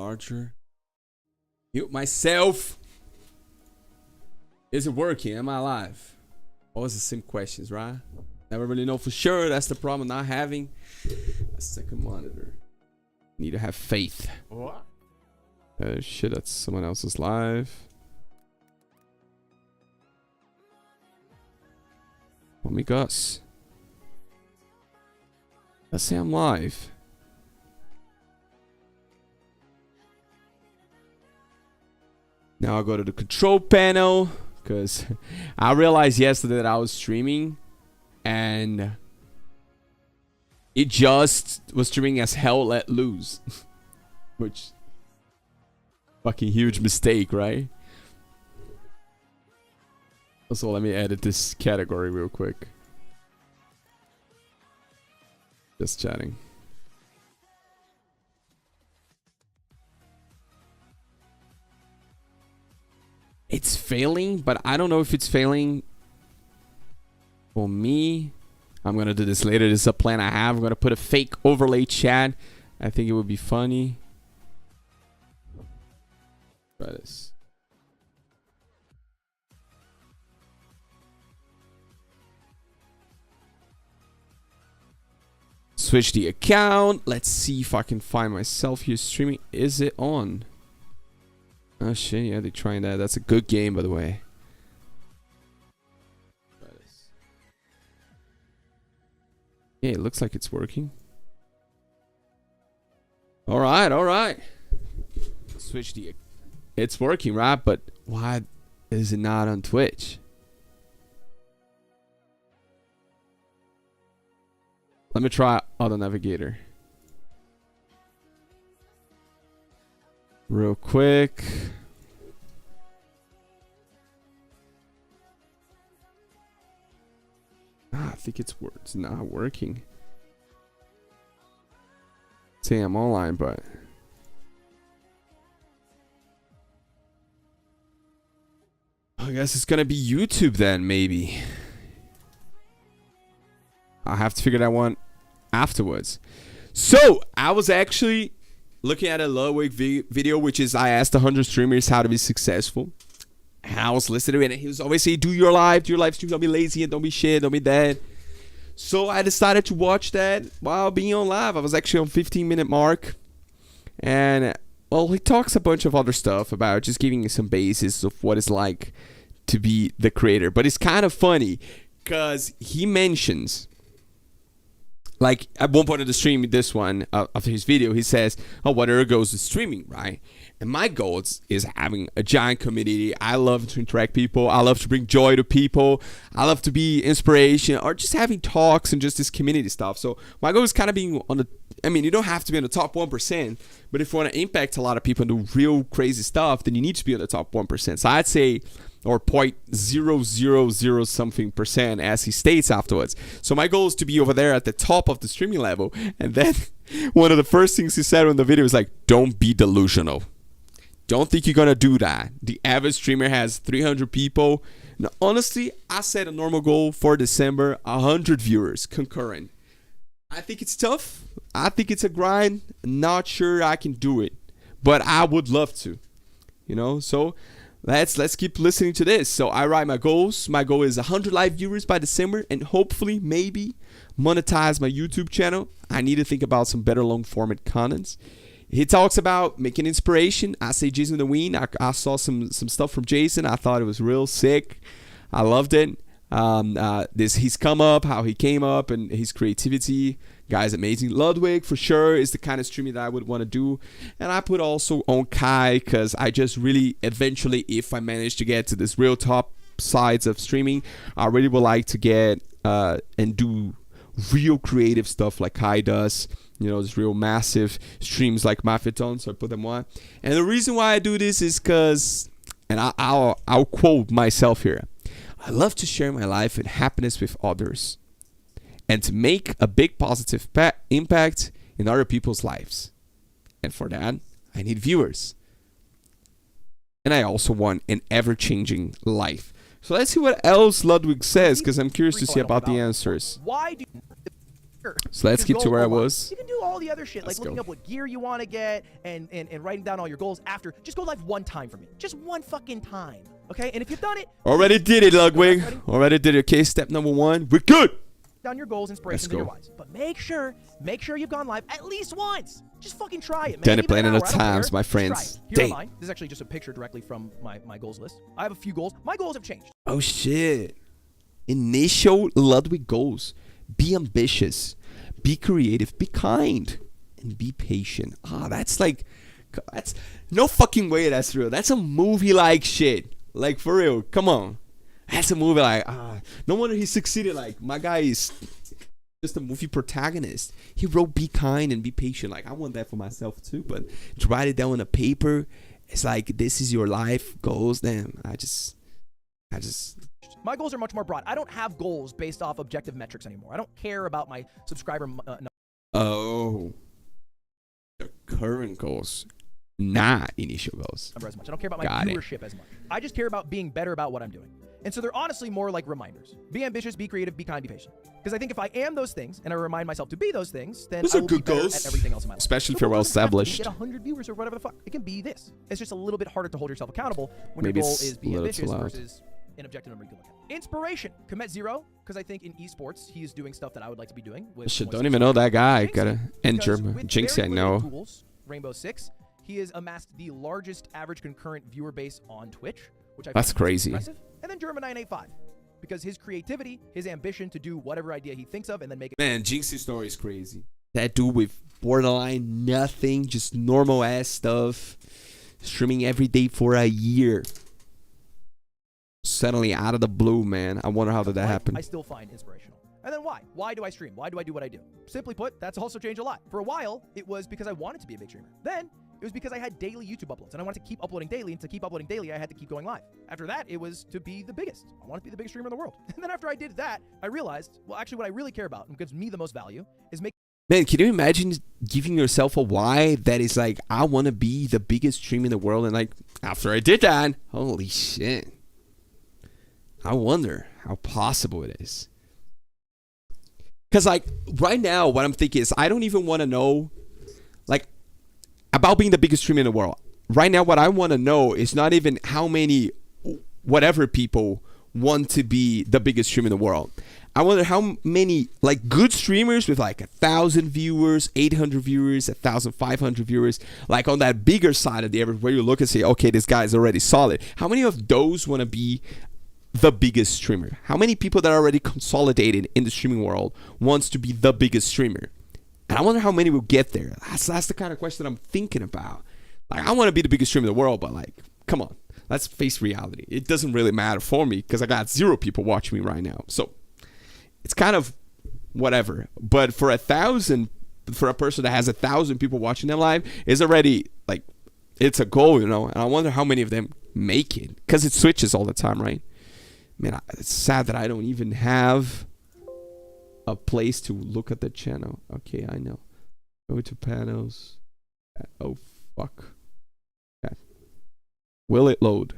larger. Mute myself. Is it working? Am I alive? Always the same questions, right? Never really know for sure. That's the problem, not having a second monitor. Need to have faith. What? Shit, that's someone else's live. Oh my gosh. Let's say I'm live. Now I'll go to the control panel because I realized yesterday that I was streaming and it just was streaming as hell let loose. Which fucking huge mistake, right? Also, let me edit this category real quick. Just chatting. It's failing, but I don't know if it's failing for me. I'm gonna do this later. This is a plan I have. I'm gonna put a fake overlay chat. I think it would be funny. Try this. Switch the account. Let's see if I can find myself here streaming. Is it on? Oh shit, yeah, they're trying that. That's a good game, by the way. Try this. Yeah, it looks like it's working. Alright, alright. Switch the... It's working, right? But why is it not on Twitch? Let me try Auto Navigator. Real quick. I think it's not working. Say I'm online, but I guess it's gonna be YouTube then, maybe. I have to figure that one afterwards. So I was actually looking at a Ludwig video, which is I asked 100 streamers how to be successful. And I was listening to it, and he was always saying, do your live stream, don't be lazy and don't be shit, don't be dead. So I decided to watch that while being on live. I was actually on 15-minute mark. And, well, he talks a bunch of other stuff about just giving you some basis of what it's like to be the creator. But it's kind of funny because he mentions, like at one point of the stream, this one of his video, he says, oh, whatever goes to streaming, right? And my goal is having a giant community. I love to interact people. I love to bring joy to people. I love to be inspiration or just having talks and just this community stuff. So my goal is kind of being on the, I mean, you don't have to be in the top 1%, but if you want to impact a lot of people and do real crazy stuff, then you need to be in the top 1%. So I'd say, or 0.000 something percent, as he states afterwards. So my goal is to be over there at the top of the streaming level. And then one of the first things he said in the video is like, don't be delusional. Don't think you're gonna do that. The average streamer has 300 people. Now, honestly, I set a normal goal for December, 100 viewers concurrent. I think it's tough. I think it's a grind. Not sure I can do it, but I would love to. You know, so let's keep listening to this. So I write my goals. My goal is 100 live viewers by December, and hopefully, maybe monetize my YouTube channel. I need to think about some better long format contents. He talks about making inspiration. I say Jason the Ween. I saw some stuff from Jason. I thought it was real sick. I loved it. He's come up, how he came up, and his creativity. Guy's amazing. Ludwig for sure is the kind of streaming that I would want to do. And I put also on Kai because I just really eventually, if I manage to get to this real top sides of streaming, I really would like to get and do real creative stuff like Kai does. You know, this real massive streams like Mafeton, so I put them on. And the reason why I do this is because, and I'll quote myself here, I love to share my life and happiness with others and to make a big positive impact in other people's lives. And for that, I need viewers. And I also want an ever-changing life. So let's see what else Ludwig says, because I'm curious to see about the answers. Why do So let's keep to where I was. You can do all the other shit, like looking up what gear you want to get and writing down all your goals after. Just go live one time for me. Just one fucking time. Okay? And if you've done it... Already did it, Ludwig. Already did it. Okay, step number 1. We're good. Down your goals, inspirations, and your whys. But make sure you've gone live at least once. Just fucking try it, man. Done it plenty of times, my friends. Here are mine. This is actually just a picture directly from my goals list. I have a few goals. My goals have changed. Oh, shit. Initial Ludwig goals. Be ambitious. Be creative. Be kind. And be patient. That's no fucking way that's real. That's a movie-like shit. Like, for real. Come on. That's a movie like, no wonder he succeeded. Like, my guy is just a movie protagonist. He wrote be kind and be patient. Like, I want that for myself too. But to write it down on a paper, it's like, this is your life goals. Damn, I just. My goals are much more broad. I don't have goals based off objective metrics anymore. I don't care about my subscriber Oh. The current goals. Not initial goals. As much. I don't care about my viewership as much. I just care about being better about what I'm doing. And so they're honestly more like reminders. Be ambitious, be creative, be kind, be patient. Because I think if I am those things and I remind myself to be those things, then I will be better at everything else in my life. Especially if you're well established. Get 100 viewers or whatever the fuck. It can be this. It's just a little bit harder to hold yourself accountable when your goal is be ambitious versus an objective number you can look at. Inspiration. Komet Zero, because I think in esports, he is doing stuff that I would like to be doing. Shit, don't even know that guy. Gotta enter Jinx, I know. Tools, Rainbow Six, he has amassed the largest average concurrent viewer base on Twitch, which I That's crazy. Impressive. And then German985, because his creativity, his ambition to do whatever idea he thinks of and then make it. Man, Jinx's story is crazy. That dude with borderline nothing, just normal ass stuff, streaming every day for a year. Suddenly out of the blue, man. I wonder how did that happen. I still find inspirational. And then why? Why do I stream? Why do I do what I do? Simply put, that's also changed a lot. For a while, it was because I wanted to be a big streamer. Then it was because I had daily YouTube uploads and I wanted to keep uploading daily, and to keep uploading daily, I had to keep going live. After that, it was to be the biggest. I wanted to be the biggest streamer in the world. And then after I did that, I realized, well, actually what I really care about and gives me the most value is making... Man, can you imagine giving yourself a why that is like, I want to be the biggest streamer in the world, and like, after I did that, holy shit. I wonder how possible it is. Because, like, right now, what I'm thinking is I don't even want to know, like, about being the biggest streamer in the world. Right now, what I want to know is not even how many whatever people want to be the biggest streamer in the world. I wonder how many, like, good streamers with, like, 1,000 viewers, 800 viewers, 1,500 viewers, like, on that bigger side of the average, where you look and say, okay, this guy is already solid. How many of those want to be the biggest streamer? How many people that are already consolidated in the streaming world wants to be the biggest streamer? And I wonder how many will get there. That's the kind of question I'm thinking about. Like, I want to be the biggest streamer in the world, but like, come on, let's face reality. It doesn't really matter for me because I got 0 people watching me right now. So it's kind of whatever. But for 1,000, for a person that has 1,000 people watching them live, is already like, it's a goal, you know. And I wonder how many of them make it, because it switches all the time, right? Man, it's sad that I don't even have a place to look at the channel. Okay, I know. Go to panels. Oh, fuck. Okay. Will it load?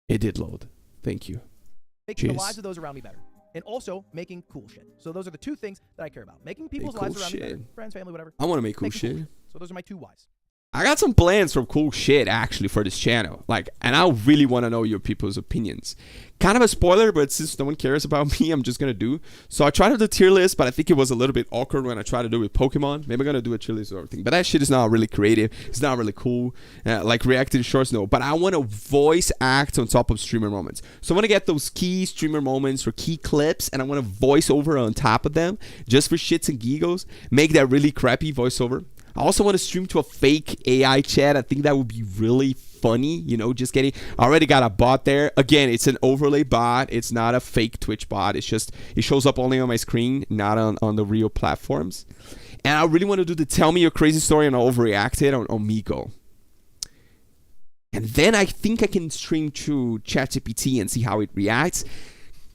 It did load. Thank you. Making the lives of those around me better. And also making cool shit. So those are the 2 things that I care about. Making people's lives around me better. Friends, family, whatever. I want to make cool shit. So those are my 2 whys. I got some plans for cool shit actually for this channel. Like, and I really want to know your people's opinions. Kind of a spoiler, but since no one cares about me, I'm just going to do. So I tried to do tier list, but I think it was a little bit awkward when I tried to do it with Pokemon. Maybe I'm going to do a tier list or everything. But that shit is not really creative. It's not really cool. Like reacting shorts, no. But I want to voice act on top of streamer moments. So I want to get those key streamer moments or key clips, and I want to voice over on top of them just for shits and giggles. Make that really crappy voiceover. I also want to stream to a fake AI chat. I think that would be really funny, you know, just getting... I already got a bot there. Again, it's an overlay bot. It's not a fake Twitch bot. It's just, it shows up only on my screen, not on the real platforms. And I really want to do the tell me your crazy story and I'll overreact it on Omegle. And then I think I can stream to ChatGPT and see how it reacts.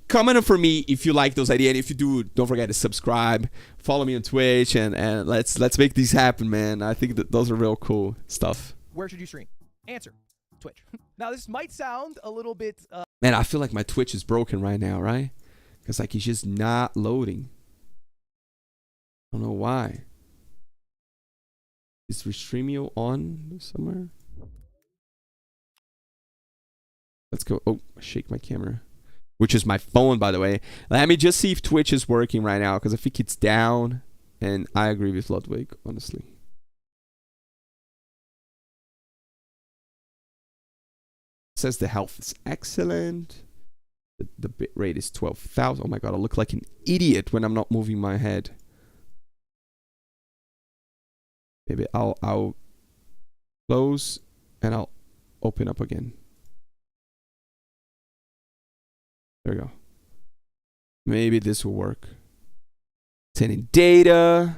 Comment for me if you like those ideas, and if you do, don't forget to subscribe, follow me on Twitch, and let's make these happen, man. I think that those are real cool stuff. Where should you stream? Answer: Twitch. Now this might sound a little bit man, I feel like my Twitch is broken right now, right? Because like it's just not loading. I don't know why. Is Restreamio on somewhere? Let's go. Oh, shake my camera. Which is my phone, by the way. Let me just see if Twitch is working right now, because I think it's down. And I agree with Ludwig, honestly. It says the health is excellent. The bit rate is 12,000. Oh my god, I look like an idiot when I'm not moving my head. Maybe I'll close and I'll open up again. There we go. Maybe this will work. Sending data.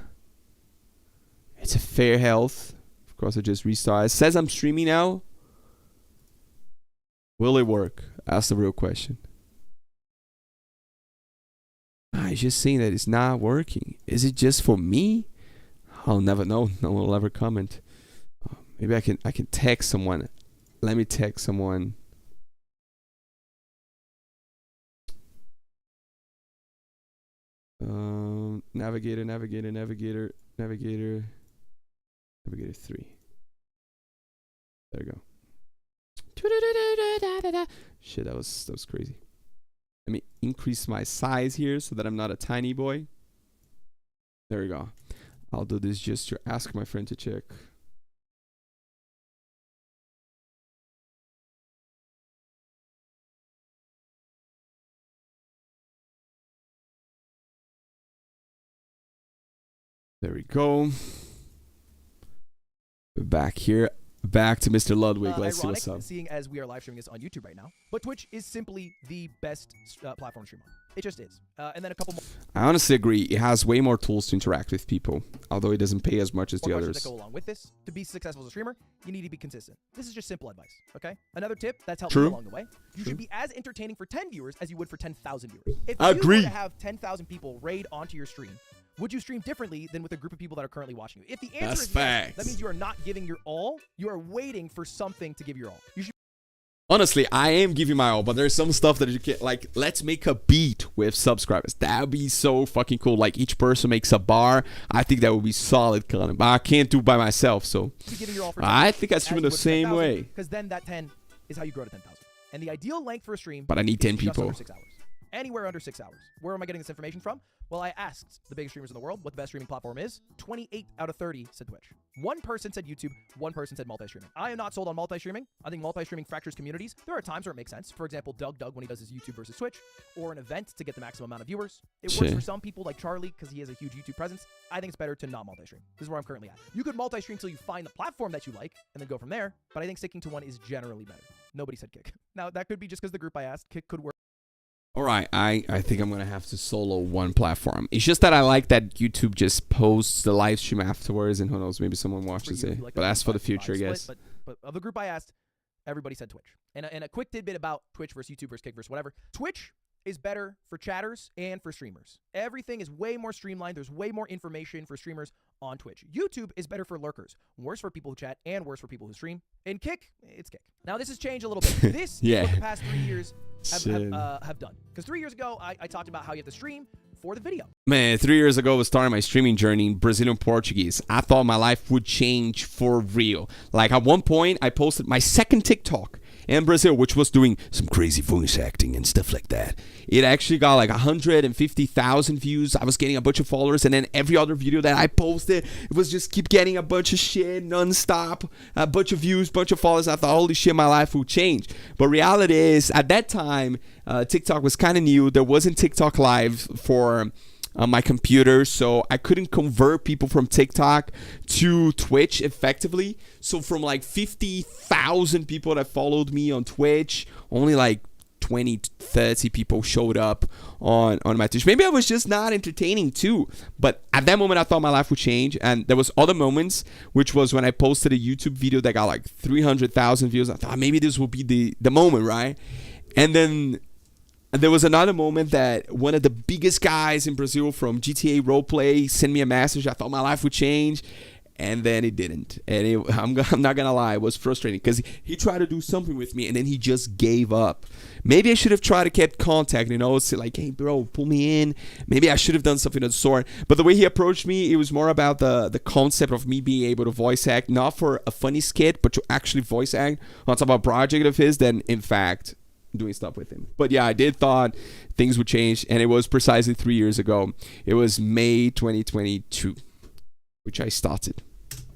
It's a fair health. Of course, I just restarted. It says I'm streaming now. Will it work? That's the real question. It's just saying that it's not working. Is it just for me? I'll never know. No one will ever comment. Maybe I can text someone. Let me text someone. Navigator 3. There we go. Shit, that was crazy. Let me increase my size here so that I'm not a tiny boy. There we go. I'll do this just to ask my friend to check. There we go. We're back here. Back to Mr. Ludwig. Let's see what's up. Seeing as we are live streaming this on YouTube right now, but Twitch is simply the best platform to stream on. It just is. And then a couple more. I honestly agree. It has way more tools to interact with people, although it doesn't pay as much as the others. That go along with this. To be successful as a streamer, you need to be consistent. This is just simple advice, okay? Another tip that's helped me along the way. You should be as entertaining for 10 viewers as you would for 10,000 viewers. If you were to have 10,000 people raid onto your stream, would you stream differently than with a group of people that are currently watching you? If the answer is yes, that means you are not giving your all. You are waiting for something to give your all. You should. Honestly, I am giving my all, but there's some stuff that you can't, like, let's make a beat with subscribers. That would be so fucking cool. Like, each person makes a bar. I think that would be solid content, but I can't do it by myself, so I think I stream the same way. Because then that 10 is how you grow to 10,000. And the ideal length for a stream, but I need 10 people. Under 6 hours. Anywhere under 6 hours. Where am I getting this information from? Well, I asked the biggest streamers in the world what the best streaming platform is. 28 out of 30 said Twitch. One person said YouTube. One person said multi-streaming. I am not sold on multi-streaming. I think multi-streaming fractures communities. There are times where it makes sense. For example, Doug when he does his YouTube versus Twitch, or an event to get the maximum amount of viewers. It works for some people like Charlie because he has a huge YouTube presence. I think it's better to not multi-stream. This is where I'm currently at. You could multi-stream until you find the platform that you like and then go from there, but I think sticking to one is generally better. Nobody said Kick. Now, that could be just because the group I asked. Kick could work. All right, I think I'm going to have to solo one platform. It's just that I like that YouTube just posts the live stream afterwards, and who knows, maybe someone watches it. But that's for the future, I guess. But of the group I asked, everybody said Twitch. And a quick tidbit about Twitch versus YouTube versus Kick versus whatever. Twitch is better for chatters and for streamers. Everything is way more streamlined. There's way more information for streamers on Twitch. YouTube is better for lurkers, worse for people who chat, and worse for people who stream. In Kick, it's Kick. Now, this has changed a little bit. This is what the past 3 years have done. Because 3 years ago, I talked about how you have to stream for the video. Man, 3 years ago, I was starting my streaming journey in Brazilian Portuguese. I thought my life would change for real. Like, at one point, I posted my second TikTok in Brazil, which was doing some crazy voice acting and stuff like that. It actually got like 150,000 views. I was getting a bunch of followers, and then every other video that I posted, it was just keep getting a bunch of shit non-stop, a bunch of views, bunch of followers. I thought, holy shit, my life would change. But reality is, at that time, TikTok was kind of new. There wasn't TikTok Live for on my computer, so I couldn't convert people from TikTok to Twitch effectively. So from like 50,000 people that followed me on Twitch, only like 20, 30 people showed up on my Twitch. Maybe I was just not entertaining too, but at that moment I thought my life would change. And there was other moments, which was when I posted a YouTube video that got like 300,000 views. I thought maybe this will be the moment, right? And then there was another moment that one of the biggest guys in Brazil from GTA Roleplay sent me a message. I thought my life would change. And then he didn't. And I'm not going to lie, it was frustrating because he tried to do something with me and then he just gave up. Maybe I should have tried to keep contact, say like, hey, bro, pull me in. Maybe I should have done something of the sort. But the way he approached me, it was more about the concept of me being able to voice act, not for a funny skit, but to actually voice act on top of a project of his, than in fact doing stuff with him. But yeah, I did thought things would change, and it was precisely 3 years ago. It was May 2022, which I started.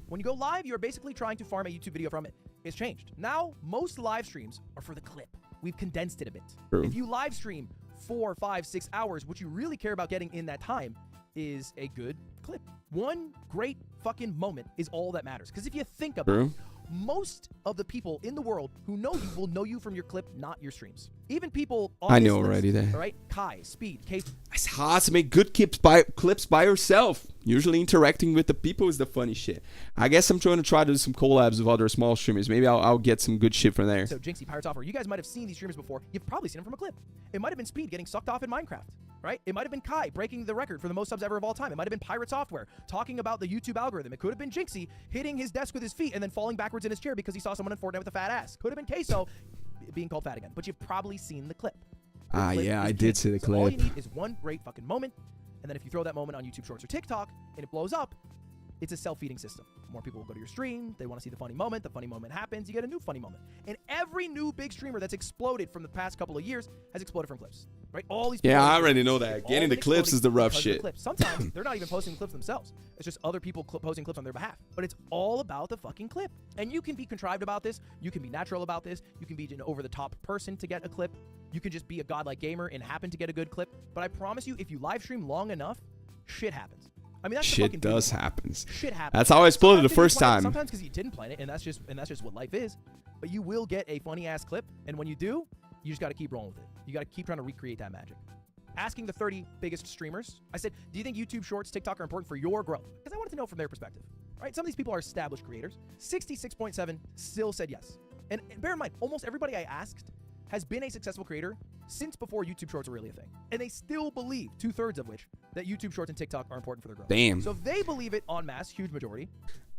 When you go live, you're basically trying to farm a YouTube video from it. It's changed. Now, most live streams are for the clip. We've condensed it a bit. True. If you live stream 4, 5, 6 hours, what you really care about getting in that time is a good clip. One great fucking moment is all that matters. Because if you think about it, most of the people in the world who know you will know you from your clip, not your streams. Even people on I this know list, already that. All right, Kai, Speed, Case. It's hard to make good clips by yourself. Usually interacting with the people is the funny shit. I guess I'm trying to do some collabs with other small streamers. Maybe I'll get some good shit from there. So Jinxie, Pirate Software, you guys might have seen these streamers before. You've probably seen them from a clip. It might have been Speed getting sucked off in Minecraft, right? It might have been Kai breaking the record for the most subs ever of all time. It might have been Pirate Software talking about the YouTube algorithm. It could have been Jinxie hitting his desk with his feet and then falling backwards in his chair because he saw someone in Fortnite with a fat ass. Could have been Queso being called fat again. But you've probably seen the clip. Yeah, I did see the clip. So all you need is one great fucking moment, and then if you throw that moment on YouTube Shorts or TikTok and it blows up, it's a self-feeding system. More people will go to your stream. They want to see the funny moment. The funny moment happens. You get a new funny moment. And every new big streamer that's exploded from the past couple of years has exploded from clips, right? All these. Yeah, I already know that. Getting the clips is the rough shit. Sometimes they're not even posting clips themselves. It's just other people posting clips on their behalf. But it's all about the fucking clip. And you can be contrived about this. You can be natural about this. You can be an over-the-top person to get a clip. You can just be a godlike gamer and happen to get a good clip. But I promise you, if you live stream long enough, shit happens. I mean, that's shit does happen. Shit happens. That's how I exploded the first time. Sometimes because you didn't plan it, and that's just what life is. But you will get a funny ass clip, and when you do, you just got to keep rolling with it. You got to keep trying to recreate that magic. Asking the 30 biggest streamers, I said, do you think YouTube Shorts, TikTok are important for your growth? Because I wanted to know from their perspective. Right? Some of these people are established creators. 66.7 still said yes. And bear in mind, almost everybody I asked has been a successful creator since before YouTube Shorts were really a thing. And they still believe, 2/3 of which, that YouTube Shorts and TikTok are important for their growth. Damn. So if they believe it en masse, huge majority.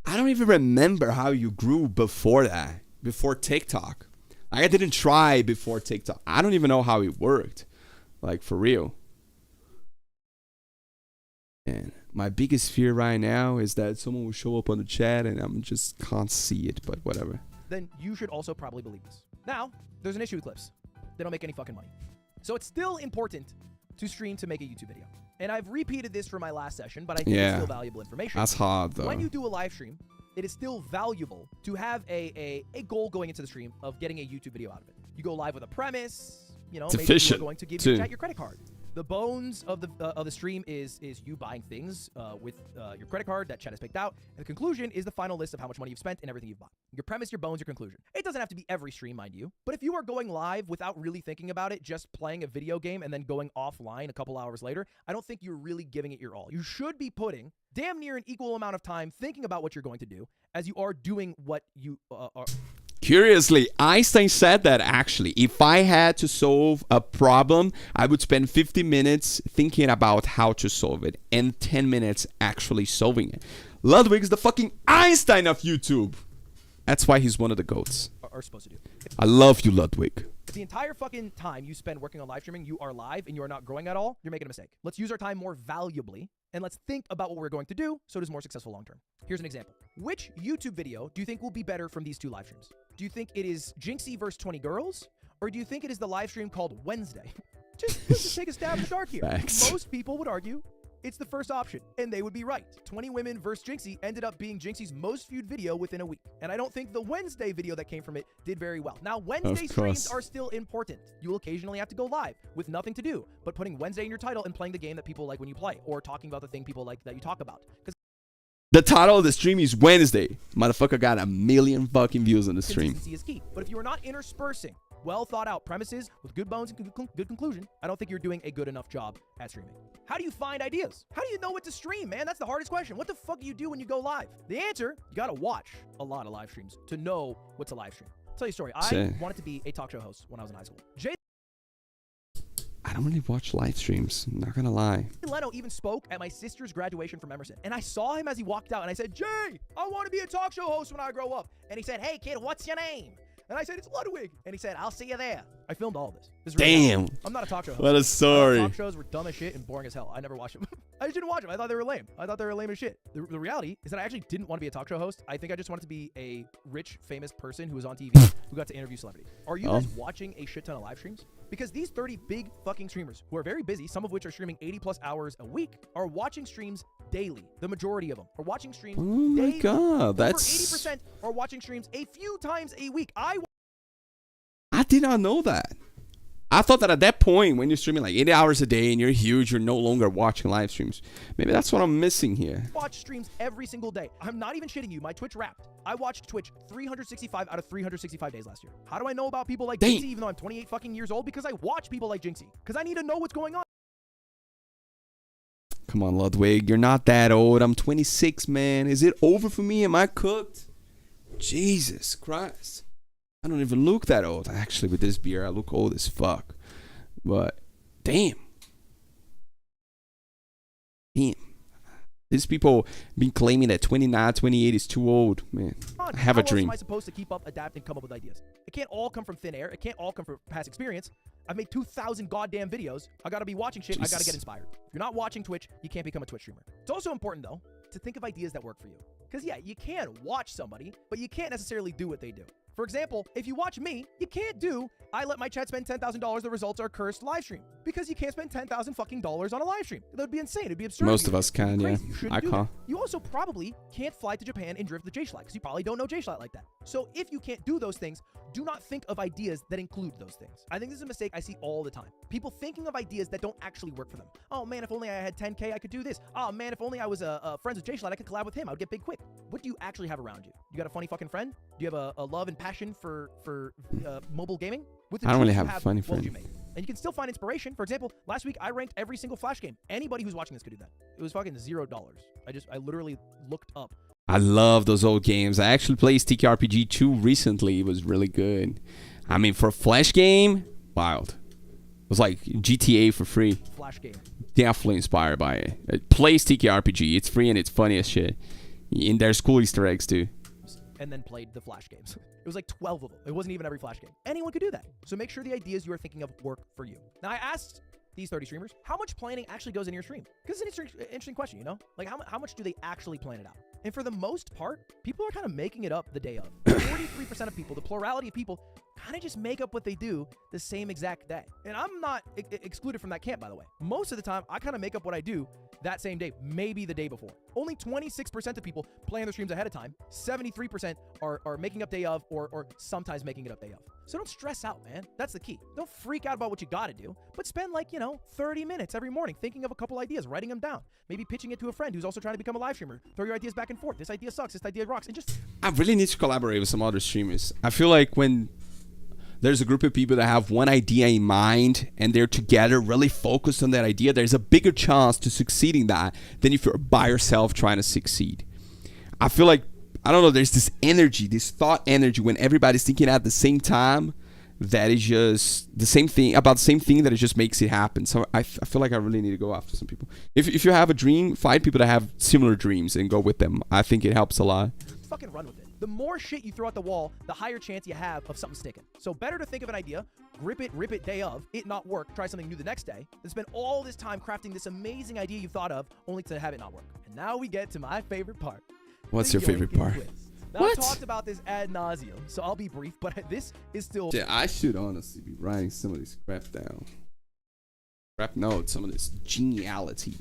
I don't even remember how you grew before that, before TikTok. Like, I didn't try before TikTok. I don't even know how it worked. Like, for real. And my biggest fear right now is that someone will show up on the chat and I'm just can't see it, but whatever. Then you should also probably believe this. Now, there's an issue with clips. They don't make any fucking money. So it's still important to stream to make a YouTube video. And I've repeated this for my last session, but I think it's still valuable information. That's hard, though. When you do a live stream, it is still valuable to have a goal going into the stream of getting a YouTube video out of it. You go live with a premise, maybe you're going to give your chat your credit card. The bones of the stream is you buying things with your credit card that chat has picked out. And the conclusion is the final list of how much money you've spent and everything you've bought. Your premise, your bones, your conclusion. It doesn't have to be every stream, mind you. But if you are going live without really thinking about it, just playing a video game and then going offline a couple hours later, I don't think you're really giving it your all. You should be putting damn near an equal amount of time thinking about what you're going to do as you are doing what you are. Curiously, Einstein said that actually, if I had to solve a problem, I would spend 50 minutes thinking about how to solve it and 10 minutes actually solving it. Ludwig is the fucking Einstein of YouTube. That's why he's one of the GOATs. Are supposed to do. I love you, Ludwig. If the entire fucking time you spend working on live streaming, you are live and you are not growing at all, you're making a mistake. Let's use our time more valuably and let's think about what we're going to do so it is more successful long term. Here's an example. Which YouTube video do you think will be better from these two live streams? Do you think it is Jinxie versus 20 girls? Or do you think it is the live stream called Wednesday? just take a stab in the dark here. Facts. Most people would argue it's the first option, and they would be right. 20 women versus Jinxie ended up being Jinxie's most viewed video within a week. And I don't think the Wednesday video that came from it did very well. Now, Wednesday streams are still important. You will occasionally have to go live with nothing to do, but putting Wednesday in your title and playing the game that people like when you play, or talking about the thing people like that you talk about. Because the title of the stream is Wednesday. Motherfucker got 1 million fucking views on the stream. Consistency is key. But if you are not interspersing well thought out premises with good bones and good conclusion, I don't think you're doing a good enough job at streaming. How do you find ideas? How do you know what to stream, man? That's the hardest question. What the fuck do you do when you go live? The answer, you gotta watch a lot of live streams to know what's a live stream. I'll tell you a story. I wanted to be a talk show host when I was in high school. I don't really watch live streams. I'm not gonna lie. Leno even spoke at my sister's graduation from Emerson. And I saw him as he walked out and I said, Jay, I want to be a talk show host when I grow up. And he said, hey kid, what's your name? And I said, it's Ludwig. And he said, I'll see you there. I filmed all of this. This is really Damn. I'm not a talk show host. What a story. Talk shows were dumb as shit and boring as hell. I never watched them. I just didn't watch them. I thought they were lame. I thought they were lame as shit. The reality is that I actually didn't want to be a talk show host. I think I just wanted to be a rich, famous person who was on TV who got to interview celebrities. Are you guys watching a shit ton of live streams? Because these 30 big fucking streamers who are very busy, some of which are streaming 80 plus hours a week, are watching streams daily. The majority of them are watching streams daily. Oh my God. That's... Over 80% are watching streams a few times a week. I did not know that. I thought that at that point, when you're streaming like 80 hours a day and you're huge, you're no longer watching live streams. Maybe that's what I'm missing here. Watch streams every single day. I'm not even shitting you. My Twitch wrapped. I watched Twitch 365 out of 365 days last year. How do I know about people like Jinxie even though I'm 28 fucking years old? Because I watch people like Jinxie. Because I need to know what's going on. Come on, Ludwig. You're not that old. I'm 26, man. Is it over for me? Am I cooked? Jesus Christ. I don't even look that old. Actually, with this beer, I look old as fuck. But, damn. Damn. These people been claiming that 29, 28 is too old. Man, I have a dream. How else am I supposed to keep up, adapt, and come up with ideas? It can't all come from thin air. It can't all come from past experience. I've made 2,000 goddamn videos. I gotta be watching shit. Jesus. I gotta get inspired. If you're not watching Twitch, you can't become a Twitch streamer. It's also important, though, to think of ideas that work for you. Because, yeah, you can watch somebody, but you can't necessarily do what they do. For example, if you watch me, you can't do, I let my chat spend $10,000, the results are cursed live stream. Because you can't spend $10,000 fucking dollars on a live stream. That would be insane. It'd be absurd. Most of us can, yeah. I can't. You also probably can't fly to Japan and drift the J-Schlatt because you probably don't know J-Schlatt like that. So if you can't do those things, do not think of ideas that include those things. I think this is a mistake I see all the time. People thinking of ideas that don't actually work for them. Oh man, if only I had 10K, I could do this. Oh man, if only I was friends with J-Schlatt, I could collab with him. I would get big quick. What do you actually have around you? You got a funny fucking friend? Do you have a love and passion for mobile gaming? With the I don't really tools have you a funny what would friend. you make? And you can still find inspiration. For example, last week I ranked every single Flash game. Anybody who's watching this could do that. It was fucking $0. I literally looked up. I love those old games. I actually played Sticky RPG 2 recently. It was really good. I mean, for a Flash game, wild. It was like GTA for free. Flash game. Definitely inspired by it. Play Sticky RPG. It's free and it's funny as shit. And there's cool Easter eggs too. And then played the Flash games. It was like 12 of them. It wasn't even every Flash game. Anyone could do that. So make sure the ideas you are thinking of work for you. Now, I asked these 30 streamers, how much planning actually goes in your stream? Because it's an interesting question, you know? Like, how much do they actually plan it out? And for the most part, people are kind of making it up the day of. 43% of people, the plurality of people, kind of just make up what they do the same exact day. And I'm not excluded from that camp, by the way. Most of the time, I kind of make up what I do that same day, maybe the day before. Only 26% of people plan their streams ahead of time. 73% are making up day of or sometimes making it up day of. So don't stress out, man. That's the key. Don't freak out about what you gotta do, but spend 30 minutes every morning thinking of a couple ideas, writing them down, maybe pitching it to a friend who's also trying to become a live streamer. Throw your ideas back and forth. This idea sucks. This idea rocks. And just... I really need to collaborate with some other streamers. I feel like when there's a group of people that have one idea in mind and they're together really focused on that idea, there's a bigger chance to succeeding that than if you're by yourself trying to succeed. I feel like, I don't know, there's this energy, this thought energy when everybody's thinking at the same time that is just the same thing, about the same thing, that it just makes it happen. So I feel like I really need to go after some people. If you have a dream, find people that have similar dreams and go with them. I think it helps a lot. Fucking run with it. The more shit you throw at the wall, the higher chance you have of something sticking. So better to think of an idea, rip it day of, it not work, try something new the next day, than spend all this time crafting this amazing idea you thought of only to have it not work. And now we get to my favorite part. What's your favorite part? Now, What? I've talked about this ad nauseum, so I'll be brief, but this is still... Yeah, I should honestly be writing some of this crap down. Crap notes, some of this geniality.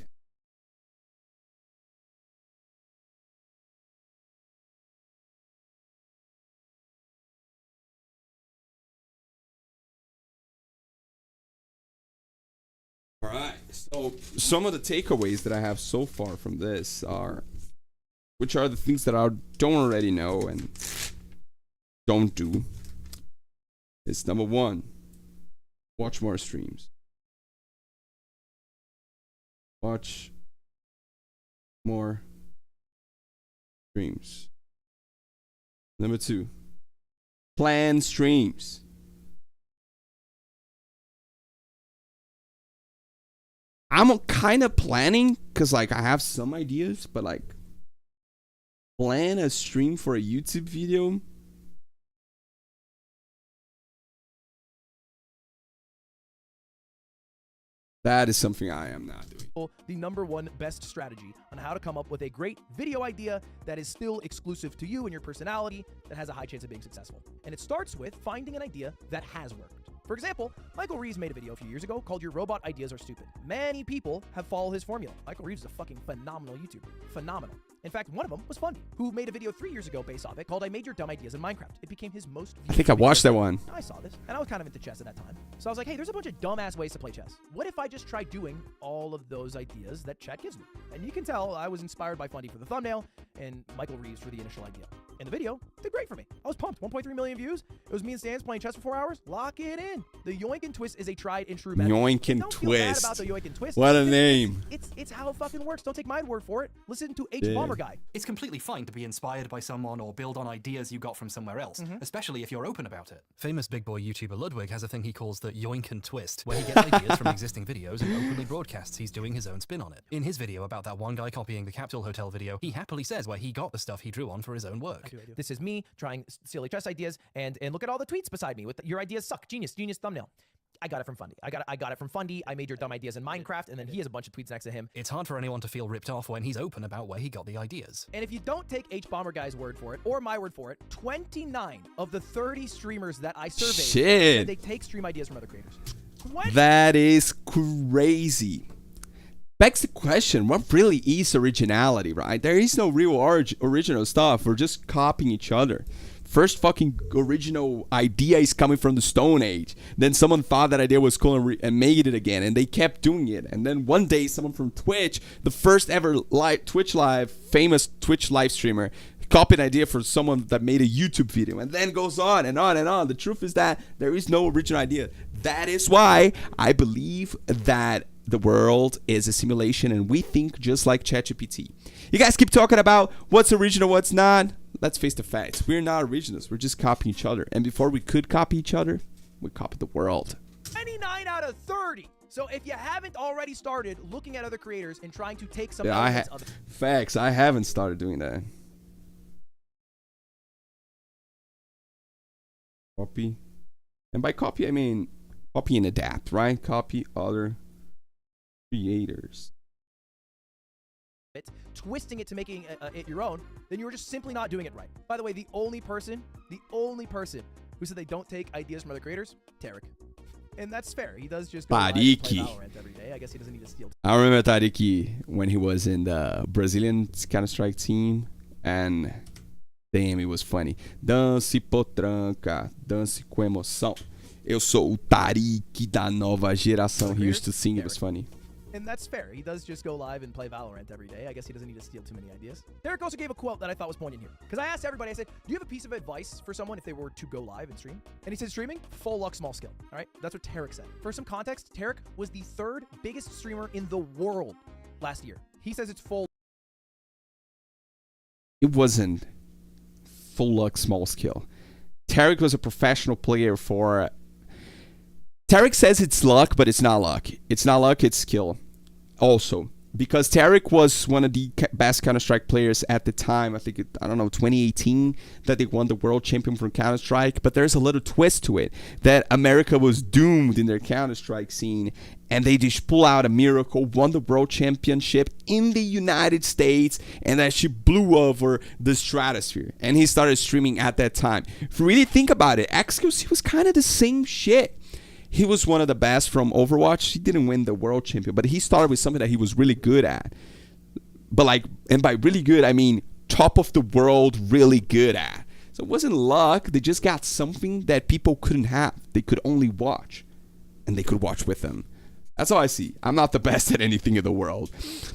Alright, so some of the takeaways that I have so far from this are, which are the things that I don't already know and don't do. It's number one, watch more streams. Watch more streams. Number two, plan streams. I'm kind of planning, because like I have some ideas, but like plan a stream for a YouTube video. That is something I am not doing. The #1 best strategy on how to come up with a great video idea that is still exclusive to you and your personality, that has a high chance of being successful. And it starts with finding an idea that has worked. For example, Michael Reeves made a video a few years ago called Your Robot Ideas Are Stupid. Many people have followed his formula. Michael Reeves is a fucking phenomenal YouTuber. Phenomenal. In fact, one of them was Fundy, who made a video 3 years ago based off it called I Made Your Dumb Ideas in Minecraft. It became his most viewed I think I watched that one. I saw this, and I was kind of into chess at that time. So I was like, hey, there's a bunch of dumbass ways to play chess. What if I just try doing all of those ideas that chat gives me? And you can tell I was inspired by Fundy for the thumbnail and Michael Reeves for the initial idea. And the video did great for me. I was pumped. 1.3 million views. It was me and Stans playing chess for 4 hours. Lock it in. The yoink and twist is a tried and true method. Yoink and Don't feel bad twist. about the yoink and twist. What a name. It's how it fucking works. Don't take my word for it. Listen to H Yeah. Bomber Guy. It's completely fine to be inspired by someone or build on ideas you got from somewhere else, especially if you're open about it. Famous big boy YouTuber Ludwig has a thing he calls the yoink and twist, where he gets ideas from existing videos and openly broadcasts he's doing his own spin on it. In his video about that one guy copying the Capitol Hotel video, he happily says where he got the stuff he drew on for his own work. This is me trying silly chess ideas, and look at all the tweets beside me with your ideas suck. Genius thumbnail. I got it from Fundy. I got it from Fundy. I made your dumb ideas in Minecraft, and then he has a bunch of tweets next to him. It's hard for anyone to feel ripped off when he's open about where he got the ideas. And if you don't take H Bomber Guy's word for it, or my word for it, 29 of the 30 streamers that I surveyed Shit. said they take stream ideas from other creators. 20? That is crazy. Begs the question, what really is originality, right? There is no real original stuff. We're just copying each other. First fucking original idea is coming from the Stone Age. Then someone thought that idea was cool and made it again, and they kept doing it. And then one day, someone from Twitch, the first ever famous Twitch live streamer, copied an idea for someone that made a YouTube video, and then goes on and on and on. The truth is that there is no original idea. That is why I believe that the world is a simulation, and we think just like ChatGPT. You guys keep talking about what's original, what's not. Let's face the facts. We're not originals. We're just copying each other. And before we could copy each other, we copied the world. 29 out of 30. So if you haven't already started looking at other creators and trying to take some Yeah, elements of facts. I haven't started doing that. Copy. And by copy, I mean copy and adapt, right? Copy other creators. it, twisting it to making it your own, then you were just simply not doing it right. By the way, the only person who said they don't take ideas from other creators, Tarek. And that's fair. He does just go live and play Valorant every day. I guess he doesn't need to steal. I remember Tariki when he was in the Brazilian Counter-Strike team, and damn, it was funny. Dance potranca, dance com emoção. Eu sou o Tarik da nova geração. He used to sing. It was funny. And that's fair. He does just go live and play Valorant every day. I guess he doesn't need to steal too many ideas. Derek also gave a quote that I thought was poignant here. Because I asked everybody, I said, do you have a piece of advice for someone if they were to go live and stream? And he said, streaming, full luck, small skill. All right? That's what Tarek said. For some context, Tarek was the third biggest streamer in the world last year. He says it's full. It wasn't full luck, small skill. Tarek was a professional player for... Tarek says it's luck, but it's not luck. It's not luck, it's skill. Also, because Tarek was one of the best Counter-Strike players at the time. I think, 2018, that they won the world champion from Counter-Strike. But there's a little twist to it, that America was doomed in their Counter-Strike scene. And they just pull out a miracle, won the world championship in the United States, and that she blew over the stratosphere. And he started streaming at that time. If you really think about it, XQC was kind of the same shit. He was one of the best from Overwatch. He didn't win the world champion, but he started with something that he was really good at. But and by really good, I mean top of the world, really good at. So it wasn't luck. They just got something that people couldn't have. They could only watch, and they could watch with them. That's how I see. I'm not the best at anything in the world.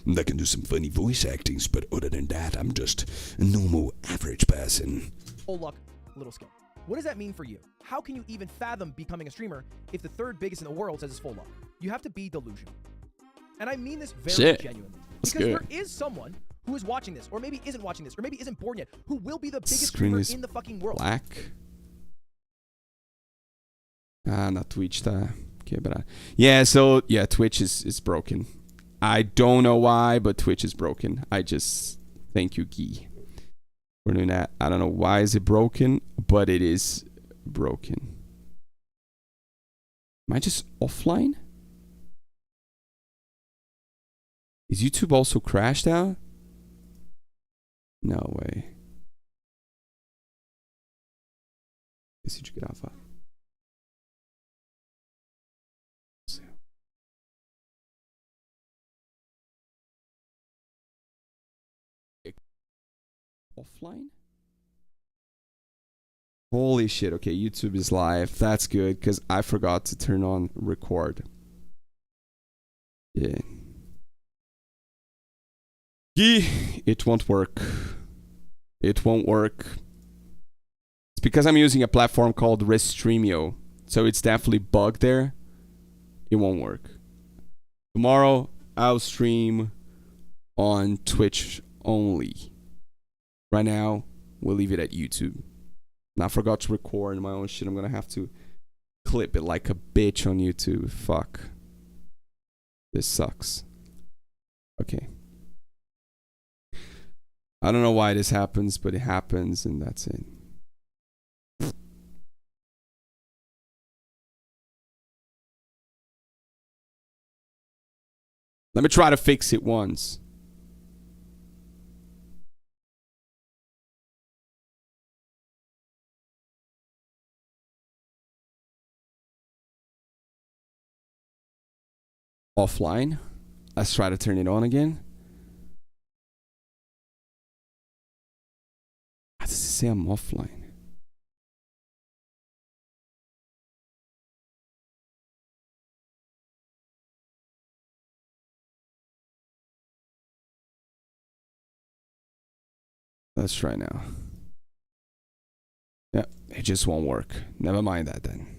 I can do some funny voice actings, but other than that, I'm just a normal, average person. Full luck, little skill. What does that mean for you? How can you even fathom becoming a streamer if the third biggest in the world says it's full luck? You have to be delusional. And I mean this very genuinely. That's because good. there is someone who is watching this, or maybe isn't watching this, or maybe isn't born yet, who will be the biggest Screen streamer is in the fucking world. Black. Na Twitch tá quebrado. Yeah, so Twitch is broken. I don't know why, but Twitch is broken. Thank you, Guy, for doing that. I don't know why is it broken, but it is broken. Am I just offline? Is YouTube also crashed out? No way. Decidi gravar. Offline? Holy shit. Okay, YouTube is live. That's good because I forgot to turn on record. Yeah. It won't work. It won't work. It's because I'm using a platform called Restreamio. So it's definitely bugged there. It won't work. Tomorrow, I'll stream on Twitch only. Right now, we'll leave it at YouTube. And I forgot to record my own shit. I'm gonna have to clip it like a bitch on YouTube. Fuck. This sucks. Okay. I don't know why this happens, but it happens, and that's it. Let me try to fix it once. Offline. Let's try to turn it on again. How does it say I'm offline? Let's try now. Yeah, it just won't work. Never mind that then.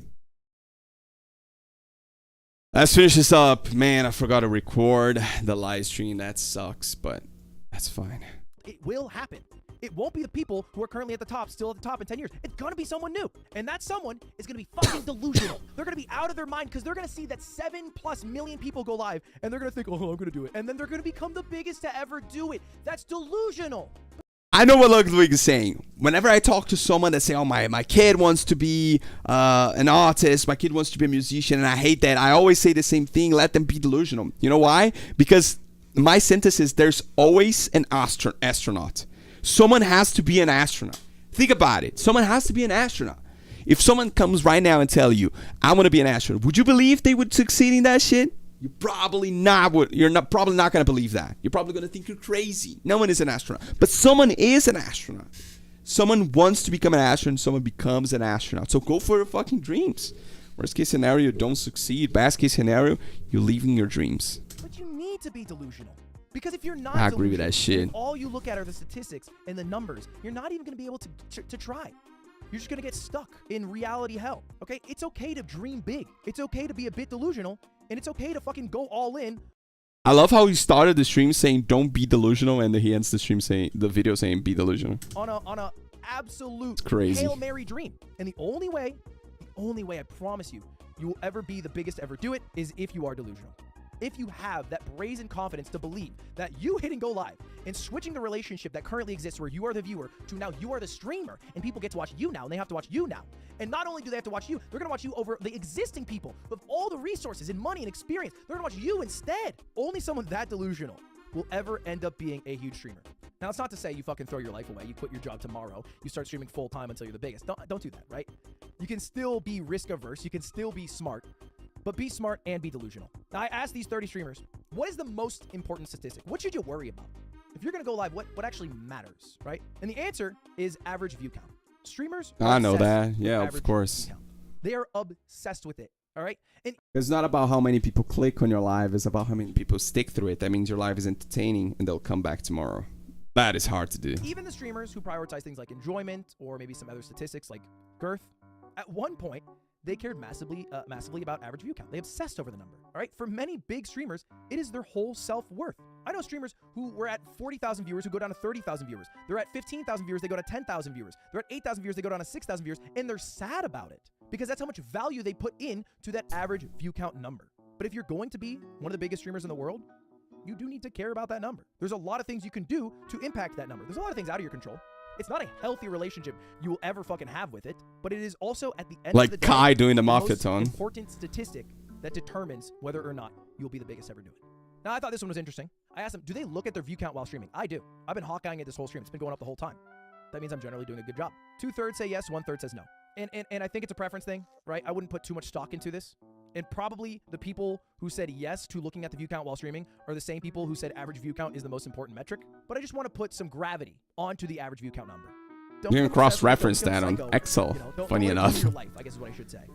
Let's finish this up. Man, I forgot to record the live stream. That sucks, but that's fine. It will happen. It won't be the people who are currently at the top, still at the top in 10 years. It's gonna be someone new. And that someone is gonna be fucking delusional. They're gonna be out of their mind because they're gonna see that 7+ million people go live and they're gonna think, oh, I'm gonna do it. And then they're gonna become the biggest to ever do it. That's delusional. I know what Ludwig is saying. Whenever I talk to someone that say, oh, my kid wants to be an artist, my kid wants to be a musician, and I hate that, I always say the same thing, let them be delusional. You know why? Because my sentence is there's always an astronaut. Someone has to be an astronaut. Think about it. Someone has to be an astronaut. If someone comes right now and tell you, I want to be an astronaut, would you believe they would succeed in that shit? You're probably not going to believe that. You're probably going to think you're crazy. No one is an astronaut. But someone is an astronaut. Someone wants to become an astronaut. Someone becomes an astronaut. So go for your fucking dreams. Worst case scenario, don't succeed. Best case scenario, you're leaving your dreams. But you need to be delusional. Because if you're not I agree with that shit. If all you look at are the statistics and the numbers, you're not even going to be able to try. You're just going to get stuck in reality hell. Okay? It's okay to dream big. It's okay to be a bit delusional. And it's okay to fucking go all in. I love how he started the stream saying don't be delusional, and then he ends the video saying be delusional. On a absolute crazy. Hail Mary dream. And the only way I promise you will ever be the biggest to ever do it is if you are delusional. If you have that brazen confidence to believe that you hitting go live and switching the relationship that currently exists where you are the viewer to now you are the streamer and people get to watch you now and they have to watch you now. And not only do they have to watch you, they're going to watch you over the existing people with all the resources and money and experience. They're going to watch you instead. Only someone that delusional will ever end up being a huge streamer. Now, it's not to say you fucking throw your life away. You quit your job tomorrow. You start streaming full time until you're the biggest. Don't do that, right? You can still be risk averse. You can still be smart. But be smart and be delusional. Now, I asked these 30 streamers, what is the most important statistic? What should you worry about? If you're going to go live, what actually matters, right? And the answer is average view count. Streamers I know that. Yeah, of course. They are obsessed with it, all right? And it's not about how many people click on your live. It's about how many people stick through it. That means your live is entertaining and they'll come back tomorrow. That is hard to do. Even the streamers who prioritize things like enjoyment or maybe some other statistics like girth, at one point, they cared massively about average view count. They obsessed over the number, all right? For many big streamers, it is their whole self-worth. I know streamers who were at 40,000 viewers who go down to 30,000 viewers. They're at 15,000 viewers, they go to 10,000 viewers. They're at 8,000 viewers, they go down to 6,000 viewers, and they're sad about it because that's how much value they put in to that average view count number. But if you're going to be one of the biggest streamers in the world, you do need to care about that number. There's a lot of things you can do to impact that number. There's a lot of things out of your control. It's not a healthy relationship you will ever fucking have with it, but it is also at the end of the day, Kai doing the mafia most tone. important statistic that determines whether or not you'll be the biggest ever doing it. Now, I thought this one was interesting. I asked them, do they look at their view count while streaming? I do. I've been Hawkeyeing it this whole stream. It's been going up the whole time. That means I'm generally doing a good job. 2/3 say yes, 1/3 says no. And I think it's a preference thing, right? I wouldn't put too much stock into this. And probably the people who said yes to looking at the view count while streaming are the same people who said average view count is the most important metric. But I just want to put some gravity onto the average view count number. You're going to cross-reference that on Excel, funny enough. Your life, I guess is what I should say.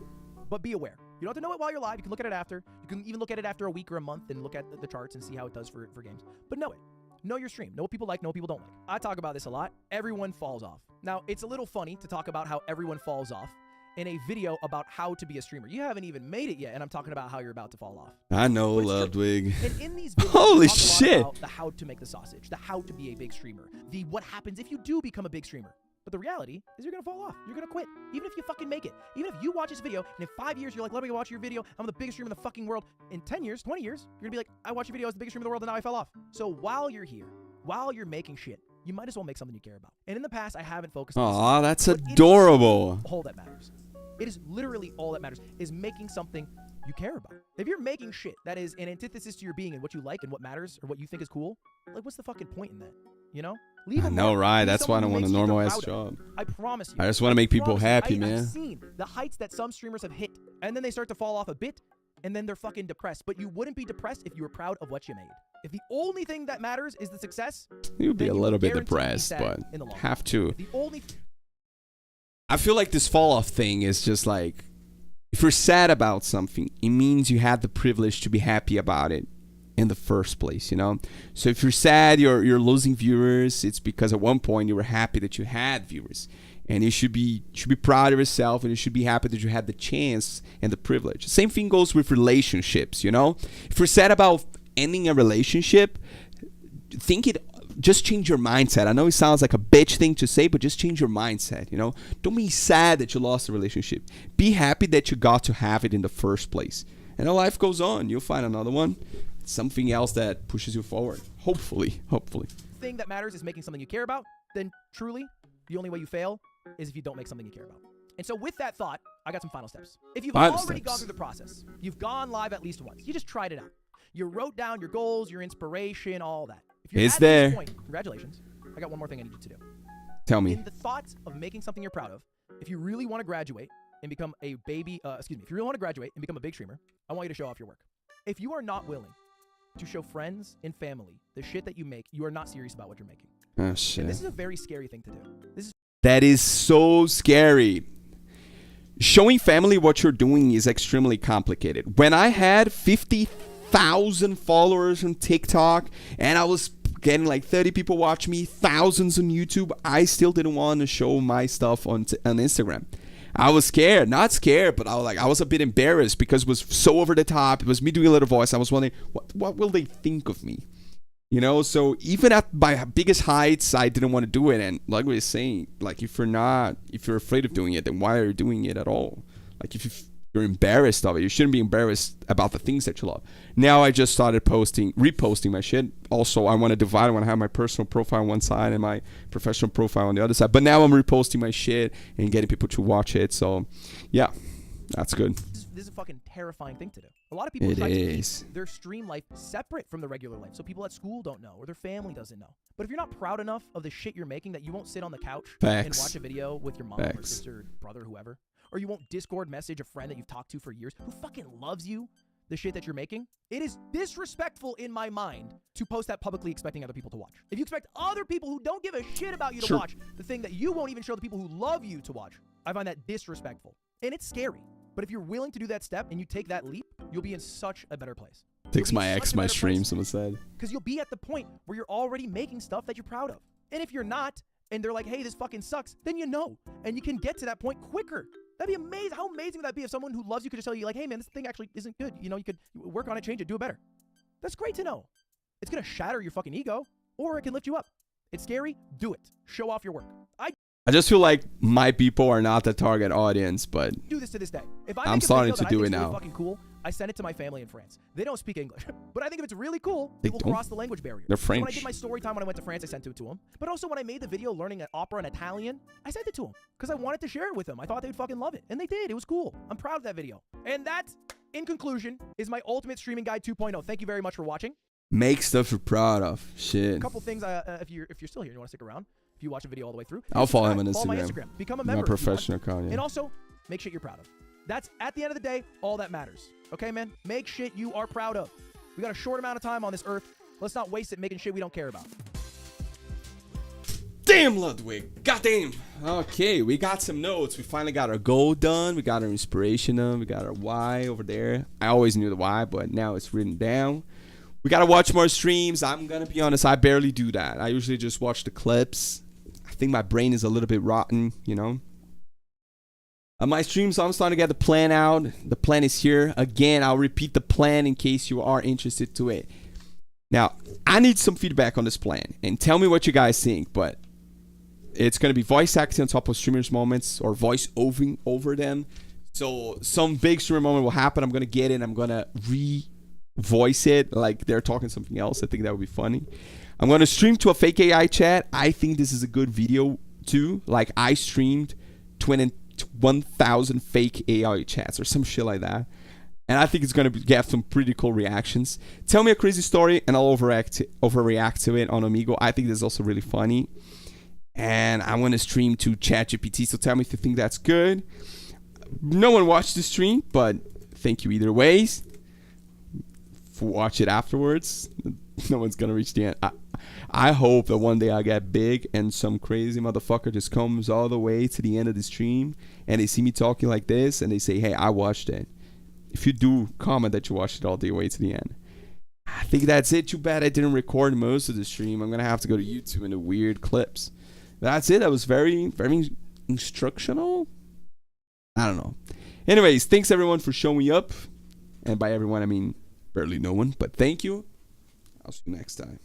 But be aware. You don't have to know it while you're live. You can look at it after. You can even look at it after a week or a month and look at the charts and see how it does for games. But know it. Know your stream. Know what people like, know what people don't like. I talk about this a lot. Everyone falls off. Now, it's a little funny to talk about how everyone falls off in a video about how to be a streamer. You haven't even made it yet, and I'm talking about how you're about to fall off. I know, Ludwig. And in these videos, holy we talk a lot shit, about the how to make the sausage, the how to be a big streamer, the what happens if you do become a big streamer. But the reality is you're going to fall off. You're going to quit. Even if you fucking make it. Even if you watch this video, and in 5 years, you're like, let me watch your video. I'm the biggest streamer in the fucking world. In 10 years, 20 years, you're going to be like, I watch your video as the biggest streamer in the world, and now I fell off. So while you're here, while you're making shit, you might as well make something you care about. And in the past, I haven't focused on this. Aw, that's adorable. All that matters. It is literally all that matters, is making something you care about. If you're making shit that is an antithesis to your being and what you like and what matters or what you think is cool, like what's the fucking point in that? You know? Leave I know, right? That's why I don't want a normal ass job. I promise you. I just want to make people happy, man. I've seen the heights that some streamers have hit, and then they start to fall off a bit, and then they're fucking depressed. But you wouldn't be depressed if you were proud of what you made. If the only thing that matters is the success, you'd be a little bit depressed, but have to. The only I feel like this fall off thing is just like, if you're sad about something, it means you had the privilege to be happy about it in the first place, you know? So if you're sad, you're losing viewers, it's because at one point you were happy that you had viewers. And you should be proud of yourself, and you should be happy that you had the chance and the privilege. Same thing goes with relationships, you know? If you're sad about ending a relationship, just change your mindset. I know it sounds like a bitch thing to say, but just change your mindset, you know? Don't be sad that you lost a relationship. Be happy that you got to have it in the first place. And then life goes on. You'll find another one. Something else that pushes you forward. Hopefully. thing that matters is making something you care about, then truly, the only way you fail is if you don't make something you care about. And so with that thought, I got some final steps. If you've already gone through the process, you've gone live at least once, you just tried it out. You wrote down your goals, your inspiration, all that. If you're it's at there. this point, congratulations. I got one more thing I need you to do. Tell me. In the thoughts of making something you're proud of, if you really want to graduate and become a if you really want to graduate and become a big streamer, I want you to show off your work. If you are not willing to show friends and family the shit that you make, you are not serious about what you're making. Oh, shit. And this is a very scary thing to do. That is so scary. Showing family what you're doing is extremely complicated. When I had 50,000 followers on TikTok and I was getting like 30 people watch me, thousands on YouTube, I still didn't want to show my stuff on Instagram. I was scared, not scared, but I was a bit embarrassed because it was so over the top. It was me doing a little voice. I was wondering, what will they think of me? You know, so even at my biggest heights, I didn't want to do it. And like we were saying, like if you're afraid of doing it, then why are you doing it at all? Like if you're embarrassed of it, you shouldn't be embarrassed about the things that you love. Now I just started reposting my shit. Also, I want to divide. I want to have my personal profile on one side and my professional profile on the other side. But now I'm reposting my shit and getting people to watch it. So yeah, that's good. This is a fucking terrifying thing to do. A lot of people try to keep their stream life separate from the regular life, so people at school don't know or their family doesn't know. But if you're not proud enough of the shit you're making that you won't sit on the couch and watch a video with your mom or sister, brother, whoever, or you won't Discord message a friend that you've talked to for years who fucking loves you, the shit that you're making, it is disrespectful in my mind to post that publicly expecting other people to watch. If you expect other people who don't give a shit about you to watch the thing that you won't even show the people who love you to watch, I find that disrespectful. And it's scary. But if you're willing to do that step and you take that leap, you'll be in such a better place. Takes my ex my stream, someone said. Because you'll be at the point where you're already making stuff that you're proud of. And if you're not, and they're like, hey, this fucking sucks, then you know. And you can get to that point quicker. That'd be amazing. How amazing would that be if someone who loves you could just tell you, like, hey, man, this thing actually isn't good. You know, you could work on it, change it, do it better. That's great to know. It's going to shatter your fucking ego, or it can lift you up. It's scary. Do it. Show off your work. I just feel like my people are not the target audience, but do this to this day. If I'm starting to do it now. Really fucking cool, I sent it to my family in France. They don't speak English, but I think if it's really cool, They it will don't? cross the language barrier. They're So when I French. did my story time when I went to France, I sent it to them. But also when I made the video learning opera and Italian, I sent it to them because I wanted to share it with them. I thought they'd fucking love it, and they did. It was cool. I'm proud of that video. And that, in conclusion, is my ultimate streaming guide 2.0. Thank you very much for watching. Make stuff you're proud of. Shit. A couple things. If you're still here, you want to stick around. If you watch a video all the way through, I'll follow him on Follow my Instagram. Instagram. Become a My member. if you want. professional account. Yeah. And also, make shit you're proud of. That's, at the end of the day, all that matters. Okay, man? Make shit you are proud of. We got a short amount of time on this earth. Let's not waste it making shit we don't care about. Damn, Ludwig. Goddamn. Okay, we got some notes. We finally got our goal done. We got our inspiration done. We got our why over there. I always knew the why, but now it's written down. We got to watch more streams. I'm going to be honest, I barely do that. I usually just watch the clips. I think my brain is a little bit rotten, you know. My streams, I'm starting to get the plan out. The plan is here. Again, I'll repeat the plan in case you are interested to it. Now, I need some feedback on this plan. And tell me what you guys think. But it's going to be voice acting on top of streamers' moments or voice over them. So some big streamer moment will happen. I'm going to get it. I'm going to re-voice it like they're talking something else. I think that would be funny. I'm going to stream to a fake AI chat. I think this is a good video too. Like I streamed 1,000 fake AI chats or some shit like that. And I think it's going to get some pretty cool reactions. Tell me a crazy story and I'll overreact to it on Omegle. I think this is also really funny. And I want to stream to ChatGPT. So tell me if you think that's good. No one watched the stream, but thank you either ways. Watch it afterwards. No one's going to reach the end. I hope that one day I get big and some crazy motherfucker just comes all the way to the end of the stream and they see me talking like this and they say, hey, I watched it. If you do, comment that you watched it all the way to the end. I think that's it. Too bad I didn't record most of the stream. I'm going to have to go to YouTube and do weird clips. That's it. That was very, very instructional. I don't know. Anyways, thanks everyone for showing up. And by everyone, I mean barely no one. But thank you. I'll see you next time.